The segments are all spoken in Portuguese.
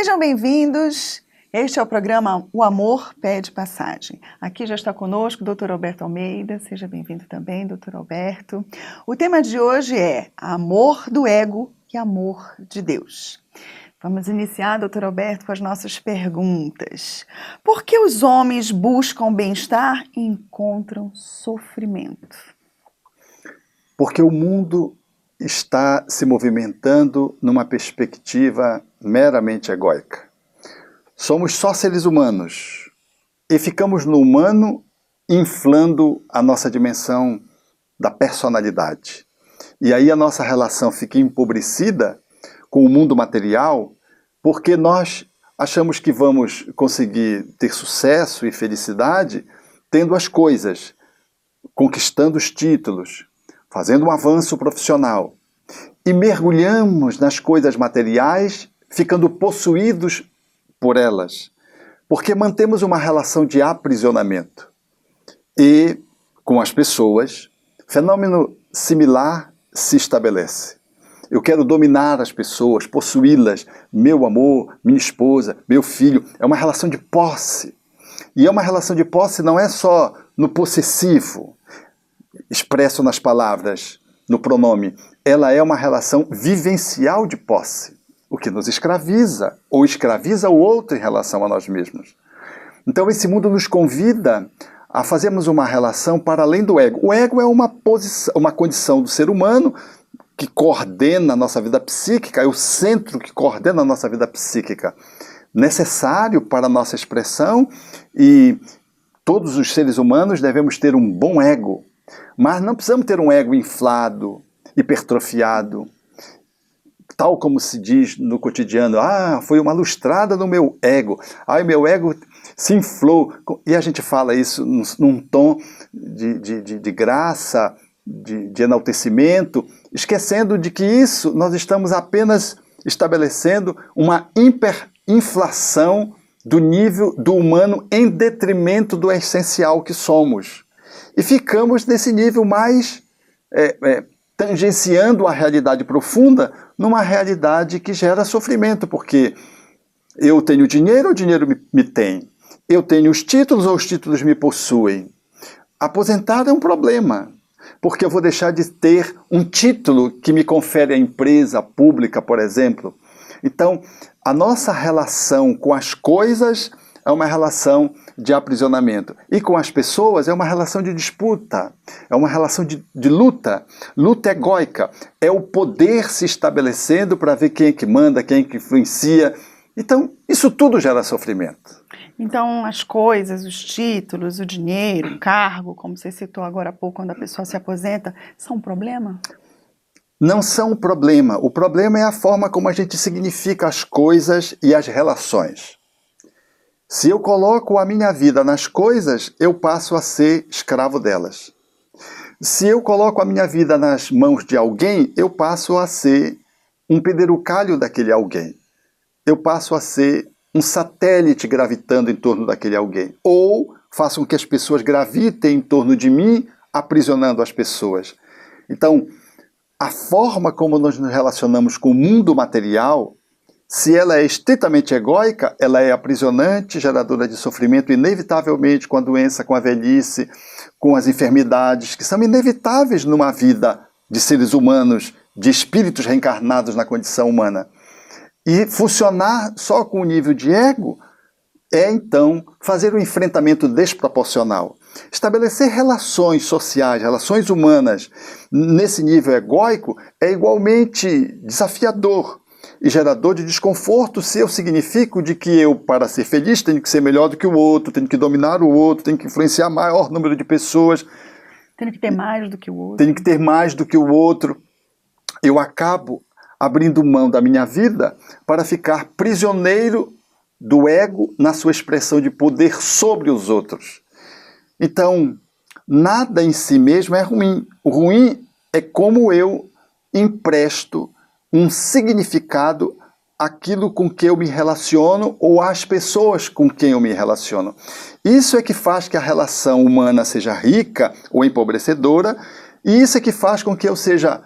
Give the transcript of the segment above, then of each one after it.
Sejam bem-vindos. Este é o programa O Amor Pede Passagem. Aqui já está conosco o Dr. Alberto Almeida. Seja bem-vindo também, Dr. Alberto. O tema de hoje é amor do ego e amor de Deus. Vamos iniciar, Dr. Alberto, com as nossas perguntas. Por que os homens buscam bem-estar e encontram sofrimento? Porque o mundo está se movimentando numa perspectiva meramente egóica. Somos só seres humanos e ficamos no humano inflando a nossa dimensão da personalidade. E aí a nossa relação fica empobrecida com o mundo material porque nós achamos que vamos conseguir ter sucesso e felicidade tendo as coisas, conquistando os títulos, fazendo um avanço profissional. E mergulhamos nas coisas materiais, ficando possuídos por elas, porque mantemos uma relação de aprisionamento. E, com as pessoas, fenômeno similar se estabelece. Eu quero dominar as pessoas, possuí-las, meu amor, minha esposa, meu filho. É uma relação de posse. E é uma relação de posse não é só no possessivo, expresso nas palavras, no pronome. Ela é uma relação vivencial de posse, o que nos escraviza, ou escraviza o outro em relação a nós mesmos. Então esse mundo nos convida a fazermos uma relação para além do ego. O ego é uma condição do ser humano que coordena a nossa vida psíquica, é o centro que coordena a nossa vida psíquica, necessário para a nossa expressão, e todos os seres humanos devemos ter um bom ego. Mas não precisamos ter um ego inflado, hipertrofiado, tal como se diz no cotidiano, foi uma lustrada no meu ego, o meu ego se inflou. E a gente fala isso num tom de graça, de enaltecimento, esquecendo de que isso nós estamos apenas estabelecendo uma hiperinflação do nível do humano em detrimento do essencial que somos. E ficamos nesse nível mais tangenciando a realidade profunda, numa realidade que gera sofrimento, porque eu tenho dinheiro ou o dinheiro me tem? Eu tenho os títulos ou os títulos me possuem? Aposentado é um problema, porque eu vou deixar de ter um título que me confere a empresa pública, por exemplo. Então, a nossa relação com as coisas é uma relação de aprisionamento. E com as pessoas é uma relação de disputa, é uma relação de luta, luta egóica. É o poder se estabelecendo para ver quem é que manda, quem é que influencia. Então, isso tudo gera sofrimento. Então, as coisas, os títulos, o dinheiro, o cargo, como você citou agora há pouco, quando a pessoa se aposenta, são um problema? Não são um problema. O problema é a forma como a gente significa as coisas e as relações. Se eu coloco a minha vida nas coisas, eu passo a ser escravo delas. Se eu coloco a minha vida nas mãos de alguém, eu passo a ser um pederucalho daquele alguém. Eu passo a ser um satélite gravitando em torno daquele alguém. Ou faço com que as pessoas gravitem em torno de mim, aprisionando as pessoas. Então, a forma como nós nos relacionamos com o mundo material, se ela é estritamente egóica, ela é aprisionante, geradora de sofrimento, inevitavelmente com a doença, com a velhice, com as enfermidades, que são inevitáveis numa vida de seres humanos, de espíritos reencarnados na condição humana. E funcionar só com o nível de ego é, então, fazer um enfrentamento desproporcional. Estabelecer relações sociais, relações humanas nesse nível egóico é igualmente desafiador e gerador de desconforto se eu significo de que eu, para ser feliz, tenho que ser melhor do que o outro, tenho que dominar o outro, tenho que influenciar maior número de pessoas. Tenho que ter mais do que o outro. Tenho que ter mais do que o outro. Eu acabo abrindo mão da minha vida para ficar prisioneiro do ego na sua expressão de poder sobre os outros. Então, nada em si mesmo é ruim. O ruim é como eu empresto um significado àquilo com que eu me relaciono ou às pessoas com quem eu me relaciono. Isso é que faz que a relação humana seja rica ou empobrecedora, e isso é que faz com que eu seja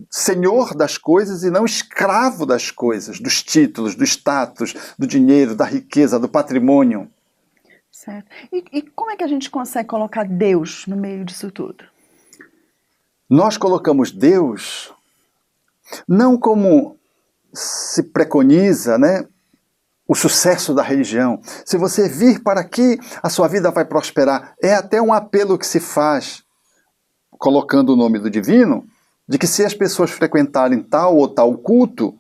senhor das coisas e não escravo das coisas, dos títulos, do status, do dinheiro, da riqueza, do patrimônio. Certo. E como é que a gente consegue colocar Deus no meio disso tudo? Nós colocamos Deus não como se preconiza, né, o sucesso da religião. Se você vir para aqui, a sua vida vai prosperar. É até um apelo que se faz, colocando o nome do divino, de que se as pessoas frequentarem tal ou tal culto,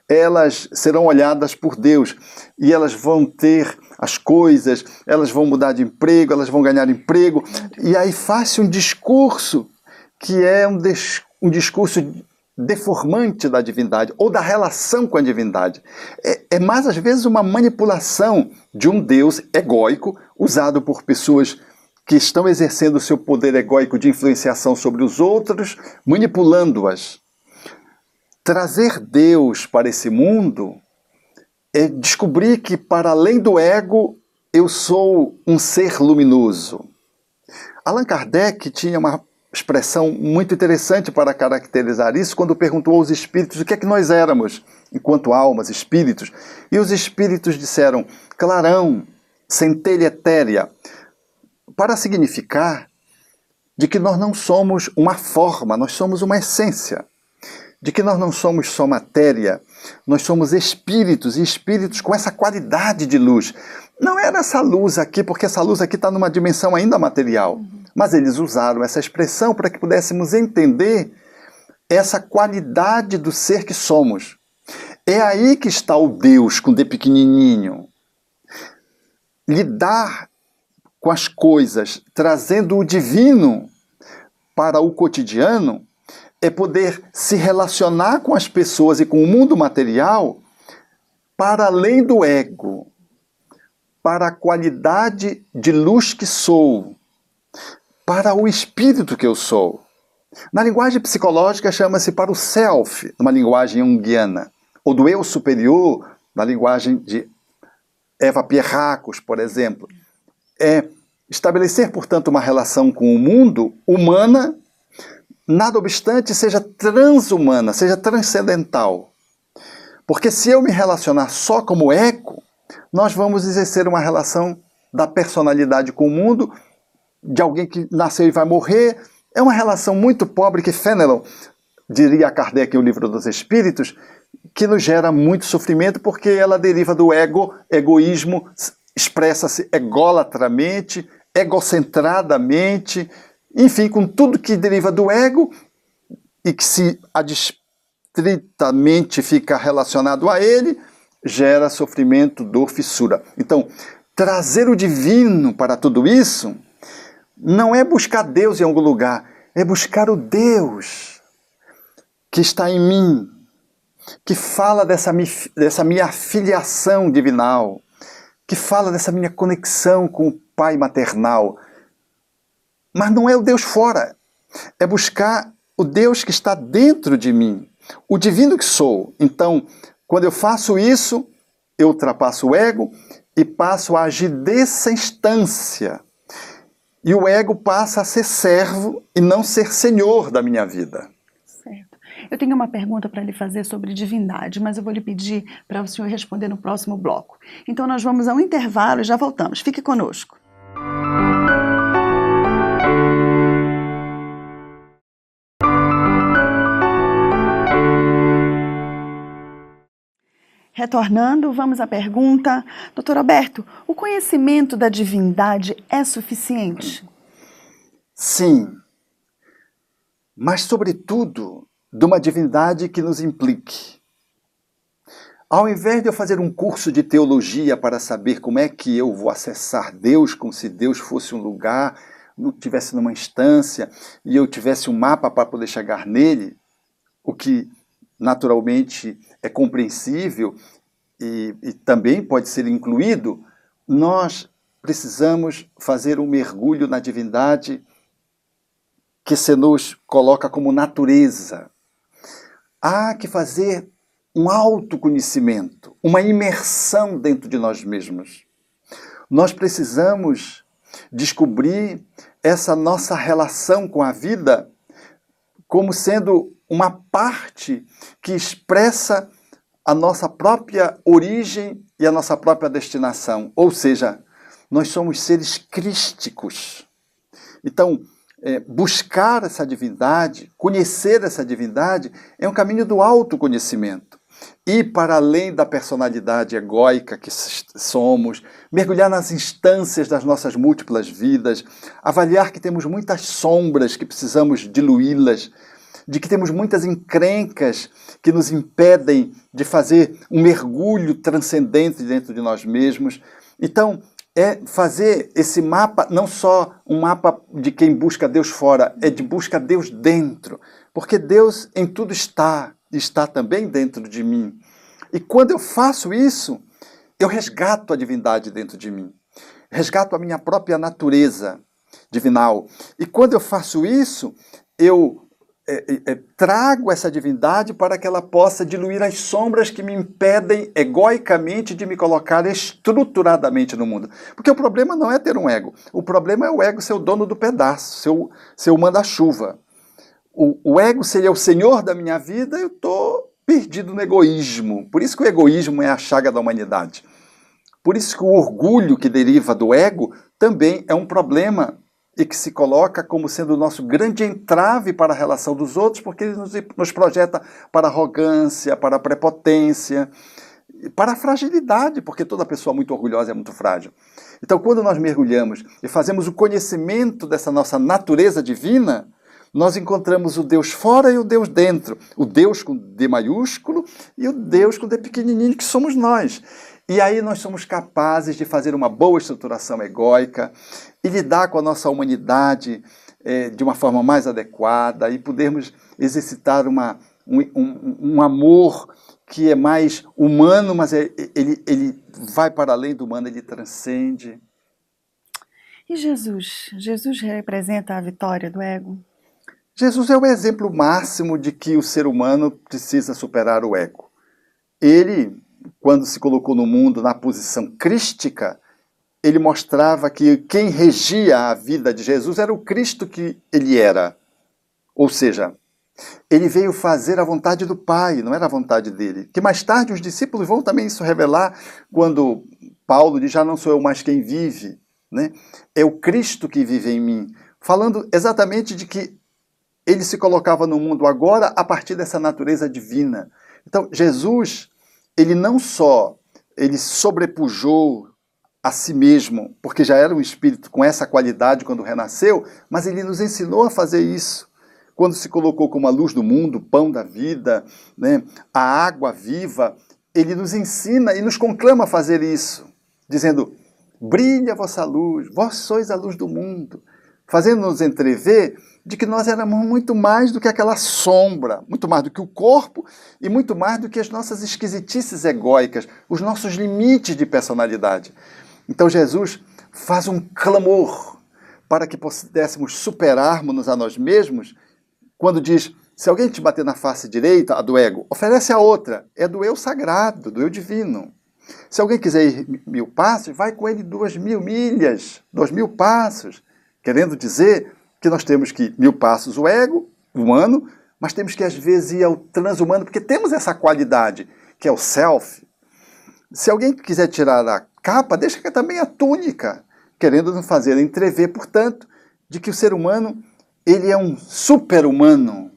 elas serão olhadas por Deus e elas vão ter as coisas, elas vão mudar de emprego, elas vão ganhar emprego. E aí faz-se um discurso que é um discurso deformante da divindade ou da relação com a divindade. É mais às vezes uma manipulação de um Deus egóico usado por pessoas que estão exercendo o seu poder egóico de influenciação sobre os outros, manipulando-as. Trazer Deus para esse mundo é descobrir que, para além do ego, eu sou um ser luminoso. Allan Kardec tinha uma expressão muito interessante para caracterizar isso quando perguntou aos espíritos o que é que nós éramos, enquanto almas, espíritos. E os espíritos disseram clarão, centelha etérea, para significar de que nós não somos uma forma, nós somos uma essência. De que nós não somos só matéria, nós somos espíritos, e espíritos com essa qualidade de luz. Não era essa luz aqui, porque essa luz aqui está numa dimensão ainda material. Mas eles usaram essa expressão para que pudéssemos entender essa qualidade do ser que somos. É aí que está o Deus com D pequenininho. Lidar com as coisas, trazendo o divino para o cotidiano, é poder se relacionar com as pessoas e com o mundo material para além do ego, para a qualidade de luz que sou, para o espírito que eu sou. Na linguagem psicológica chama-se para o self, numa linguagem junguiana, ou do eu superior, na linguagem de Eva Pierracos, por exemplo. É estabelecer, portanto, uma relação com o mundo humana, nada obstante, seja transhumana, seja transcendental. Porque se eu me relacionar só como ego, nós vamos exercer uma relação da personalidade com o mundo, de alguém que nasceu e vai morrer. É uma relação muito pobre que Fenelon, diria a Kardec em O Livro dos Espíritos, que nos gera muito sofrimento porque ela deriva do ego, egoísmo, expressa-se egolatramente, egocentradamente, enfim, com tudo que deriva do ego e que se adstritamente fica relacionado a ele, gera sofrimento, dor, fissura. Então, trazer o divino para tudo isso não é buscar Deus em algum lugar, é buscar o Deus que está em mim, que fala dessa minha filiação divinal, que fala dessa minha conexão com o Pai maternal. Mas não é o Deus fora, é buscar o Deus que está dentro de mim, o divino que sou. Então, quando eu faço isso, eu ultrapasso o ego e passo a agir dessa instância. E o ego passa a ser servo e não ser senhor da minha vida. Certo. Eu tenho uma pergunta para lhe fazer sobre divindade, mas eu vou lhe pedir para o senhor responder no próximo bloco. Então nós vamos a um intervalo e já voltamos. Fique conosco. Retornando, vamos à pergunta. Doutor Alberto, o conhecimento da divindade é suficiente? Sim, mas sobretudo de uma divindade que nos implique. Ao invés de eu fazer um curso de teologia para saber como é que eu vou acessar Deus, como se Deus fosse um lugar, tivesse numa instância, e eu tivesse um mapa para poder chegar nele, o que naturalmente é compreensível e também pode ser incluído, nós precisamos fazer um mergulho na divindade que se nos coloca como natureza. Há que fazer um autoconhecimento, uma imersão dentro de nós mesmos. Nós precisamos descobrir essa nossa relação com a vida como sendo uma parte que expressa a nossa própria origem e a nossa própria destinação. Ou seja, nós somos seres crísticos. Então, buscar essa divindade, conhecer essa divindade, é um caminho do autoconhecimento. Ir para além da personalidade egóica que somos, mergulhar nas instâncias das nossas múltiplas vidas, avaliar que temos muitas sombras que precisamos diluí-las, de que temos muitas encrencas que nos impedem de fazer um mergulho transcendente dentro de nós mesmos. Então, é fazer esse mapa, não só um mapa de quem busca Deus fora, é de busca Deus dentro. Porque Deus em tudo está também dentro de mim. E quando eu faço isso, eu resgato a divindade dentro de mim. Resgato a minha própria natureza divinal. E quando eu faço isso, eu trago essa divindade para que ela possa diluir as sombras que me impedem egoicamente de me colocar estruturadamente no mundo. Porque o problema não é ter um ego. O problema é o ego ser o dono do pedaço, ser o manda-chuva. O ego seria o senhor da minha vida, eu estou perdido no egoísmo. Por isso que o egoísmo é a chaga da humanidade. Por isso que o orgulho que deriva do ego também é um problema e que se coloca como sendo o nosso grande entrave para a relação dos outros, porque ele nos projeta para a arrogância, para a prepotência, para a fragilidade, porque toda pessoa muito orgulhosa é muito frágil. Então, quando nós mergulhamos e fazemos o conhecimento dessa nossa natureza divina, nós encontramos o Deus fora e o Deus dentro. O Deus com D maiúsculo e o Deus com D pequenininho, que somos nós. E aí nós somos capazes de fazer uma boa estruturação egóica e lidar com a nossa humanidade de uma forma mais adequada e podermos exercitar um amor que é mais humano, mas ele vai para além do humano, ele transcende. E Jesus? Jesus representa a vitória do ego? Jesus é o exemplo máximo de que o ser humano precisa superar o ego. Ele, quando se colocou no mundo na posição crística, ele mostrava que quem regia a vida de Jesus era o Cristo que ele era. Ou seja, ele veio fazer a vontade do Pai, não era a vontade dele. Que mais tarde os discípulos vão também isso revelar quando Paulo diz, já não sou eu mais quem vive, né? É o Cristo que vive em mim. Falando exatamente de que ele se colocava no mundo agora a partir dessa natureza divina. Então, Jesus, ele não só ele sobrepujou a si mesmo, porque já era um espírito com essa qualidade quando renasceu, mas ele nos ensinou a fazer isso. Quando se colocou como a luz do mundo, o pão da vida, né, a água viva, ele nos ensina e nos conclama a fazer isso, dizendo, brilha a vossa luz, vós sois a luz do mundo, fazendo-nos entrever de que nós éramos muito mais do que aquela sombra, muito mais do que o corpo e muito mais do que as nossas esquisitices egóicas, os nossos limites de personalidade. Então Jesus faz um clamor para que pudéssemos superarmos a nós mesmos, quando diz, se alguém te bater na face direita, a do ego, oferece a outra, é do eu sagrado, do eu divino. Se alguém quiser ir 1000 passos, vai com ele 2000 milhas, 2000 passos, querendo dizer que nós temos que ir 1000 passos o ego, humano, mas temos que às vezes ir ao transhumano, porque temos essa qualidade, que é o self. Se alguém quiser tirar a capa, deixa que também a túnica, querendo nos fazer entrever, portanto, de que o ser humano, ele é um super-humano.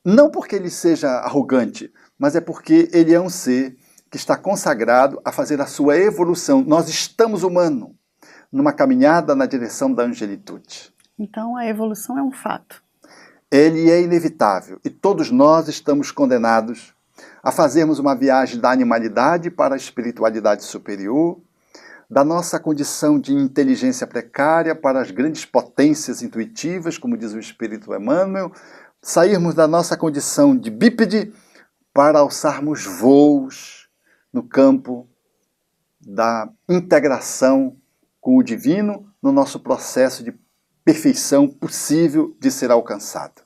Não porque ele seja arrogante, mas é porque ele é um ser que está consagrado a fazer a sua evolução. Nós estamos humanos, numa caminhada na direção da angelitude. Então a evolução é um fato. Ele é inevitável e todos nós estamos condenados a fazermos uma viagem da animalidade para a espiritualidade superior, da nossa condição de inteligência precária para as grandes potências intuitivas, como diz o Espírito Emmanuel, sairmos da nossa condição de bípede para alçarmos voos no campo da integração com o divino, no nosso processo de perfeição possível de ser alcançado.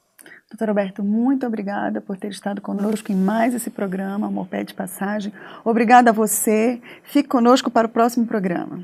Doutor Alberto, muito obrigada por ter estado conosco em mais esse programa, Amor Pede Passagem. Obrigada a você. Fique conosco para o próximo programa.